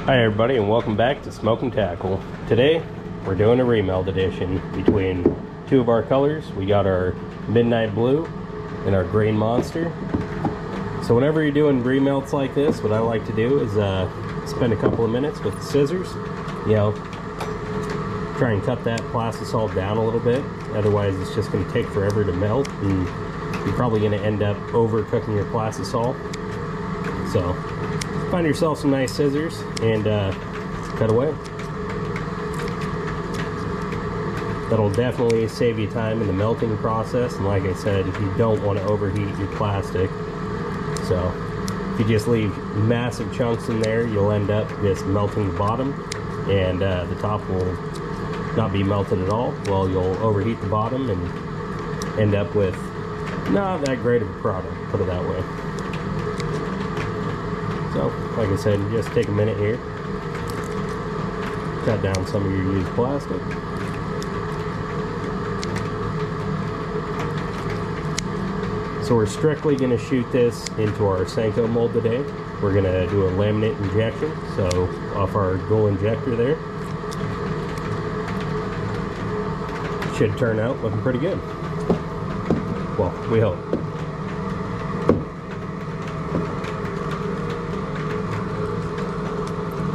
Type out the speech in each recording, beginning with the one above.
Hi everybody, and welcome back to Smoke and Tackle. Today we're doing a remelt edition between two of our colors. We got our Midnight Blue and our Green Monster. So whenever you're doing remelts like this, what I like to do is spend a couple of minutes with the scissors, try and cut that plastisol down a little bit. Otherwise it's just going to take forever to melt, and you're probably going to end up overcooking your plastisol. So find yourself some nice scissors and cut away. That'll definitely save you time in the melting process, and like I said, you don't want to overheat your plastic. So if you just leave massive chunks in there, you'll end up just melting the bottom, and the top will not be melted at all. Well, you'll overheat the bottom and end up with not that great of a product, put it that way. So, like I said, just take a minute here, cut down some of your used plastic. So we're strictly going to shoot this into our Senko mold today. We're going to do a laminate injection, so off our dual injector there. Should turn out looking pretty good. Well, we hope.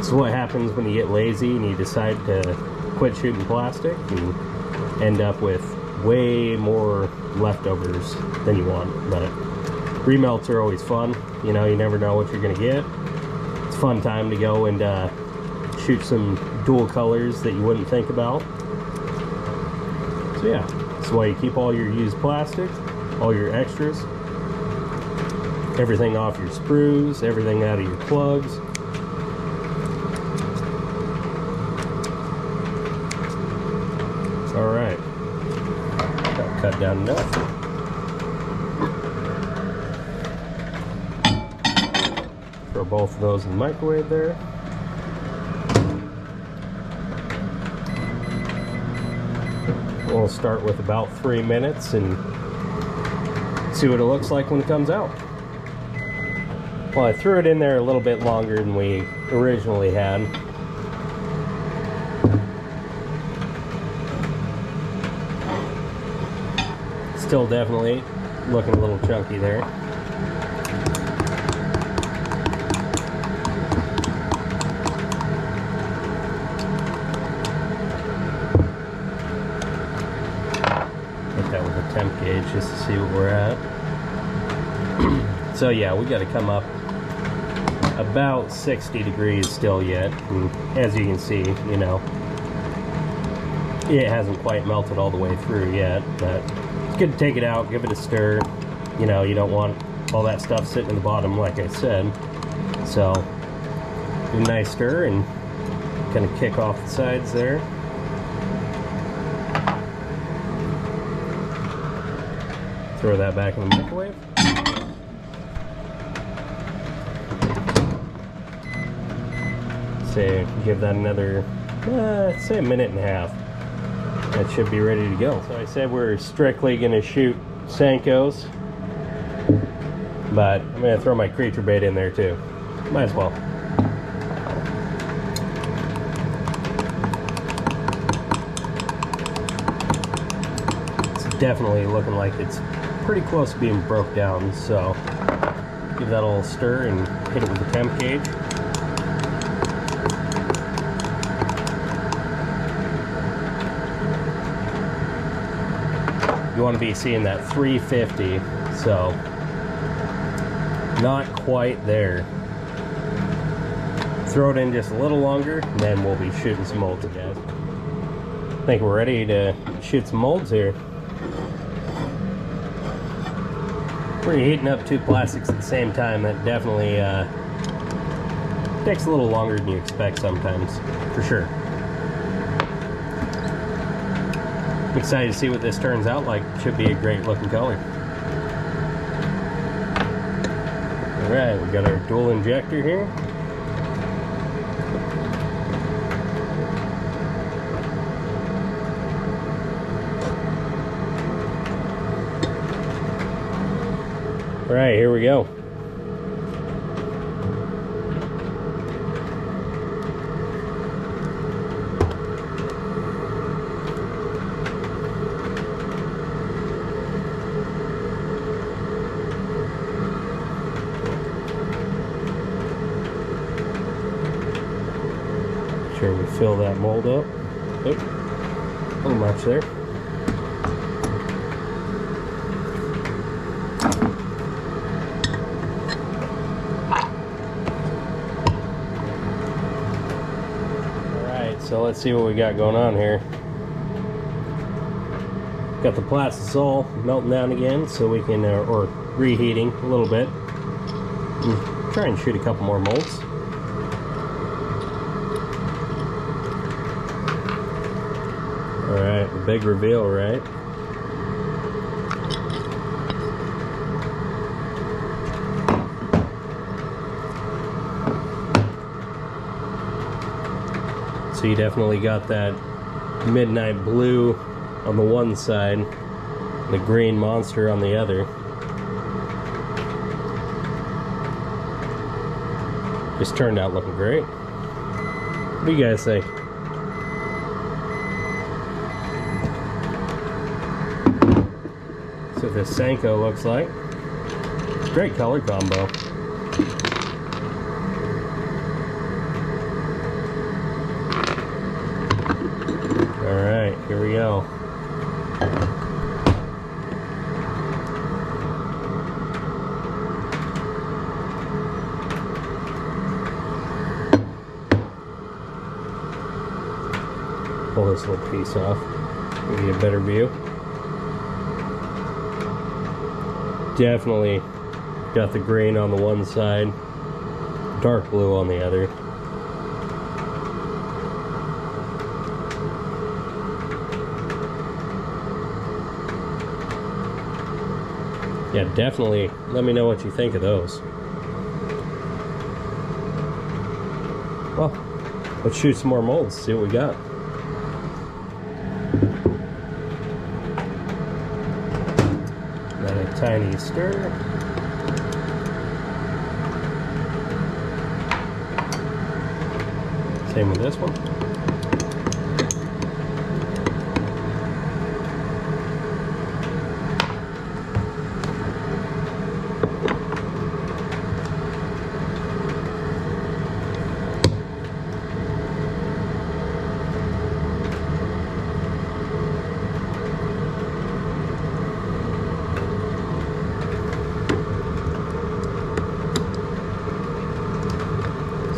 So what happens when you get lazy and you decide to quit shooting plastic and end up with way more leftovers than you want. But remelts are always fun. You never know what you're going to get. It's a fun time to go and shoot some dual colors that you wouldn't think about. So yeah, that's why you keep all your used plastic, all your extras, everything off your sprues, everything out of your plugs. Alright, got cut down enough. Throw both of those in the microwave there. We'll start with about 3 minutes and see what it looks like when it comes out. Well, I threw it in there a little bit longer than we originally had. Still definitely looking a little chunky there. Hit that with a temp gauge just to see what we're at. So yeah, we got to come up about 60 degrees still yet. And as you can see, it hasn't quite melted all the way through yet, but it's good to take it out, give it a stir. You don't want all that stuff sitting in the bottom, like I said. So, do a nice stir and kind of kick off the sides there. Throw that back in the microwave. Say, give that another, say a minute and a half. That should be ready to go. So I said we're strictly going to shoot Senkos, but I'm going to throw my creature bait in there too. Might as well. It's definitely looking like it's pretty close to being broke down, so give that a little stir and hit it with the temp gauge. You want to be seeing that 350, so not quite there. Throw it in just a little longer, and then we'll be shooting some molds again. I think we're ready to shoot some molds here. When you're heating up two plastics at the same time, that definitely takes a little longer than you expect sometimes, for sure. I'm excited to see what this turns out like. It should be a great looking color. Alright, we got our dual injector here. Alright, here we go. Make sure we fill that mold up. Oop, a little much there. Alright, so let's see what we got going on here. Got the plastisol melting down again so we can, or reheating a little bit. Try and shoot a couple more molds. Alright, the big reveal, right? So you definitely got that midnight blue on the one side, the green monster on the other. Just turned out looking great. What do you guys think? So this Senko looks like. Great color combo. Alright, here we go. Pull this little piece off, give you a better view. Definitely got the green on the one side, dark blue on the other. Yeah, definitely let me know what you think of those. Well, let's shoot some more molds, see what we got. Then a tiny stir. Same with this one.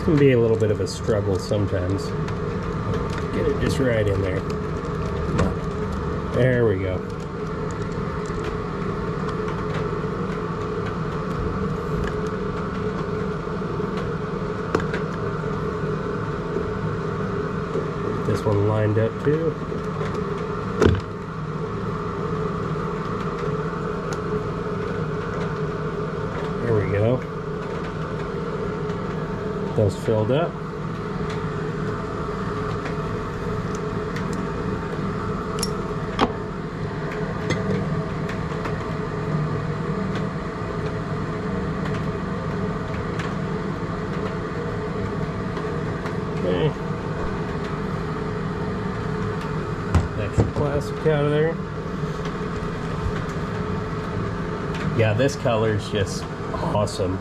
Can be a little bit of a struggle sometimes. Get it just right in there. Come on. There we go. Get this one lined up too. There we go. Those filled up. Okay. Extra plastic out of there. Yeah, this color is just awesome.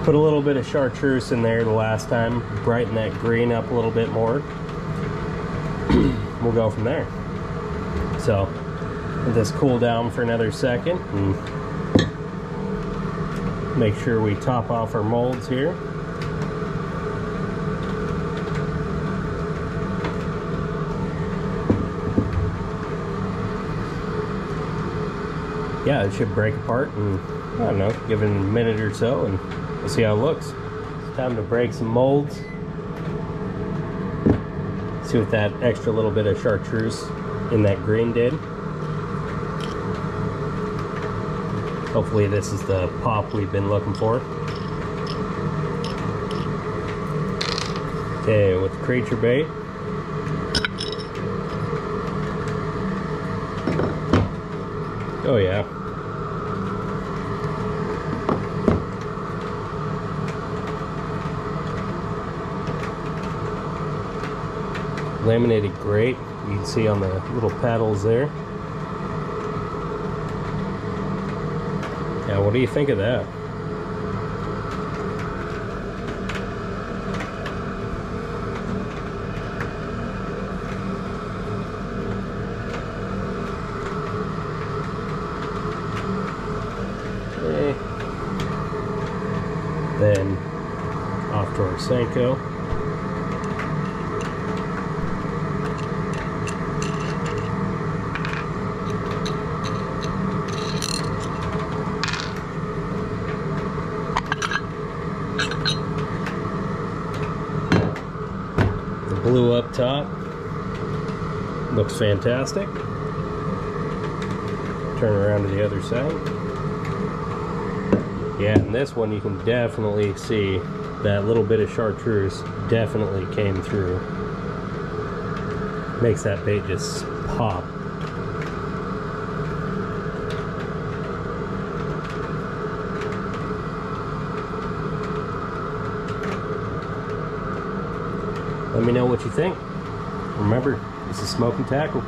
Put a little bit of chartreuse in there the last time, brighten that green up a little bit more. We'll go from there. So, let this cool down for another second and make sure we top off our molds here. Yeah, it should break apart and, I don't know, give it a minute or so and we'll see how it looks. It's time to break some molds. See what that extra little bit of chartreuse in that green did. Hopefully this is the pop we've been looking for. Okay, with the creature bait. Oh yeah. Laminated great. You can see on the little paddles there. Yeah, what do you think of that? Okay. Then off to our Senko. The blue up top looks fantastic. Turn around to the other side. Yeah, and this one you can definitely see that little bit of chartreuse definitely came through. Makes that bait just pop. Let me know what you think. Remember, this is Smoke and Tackle.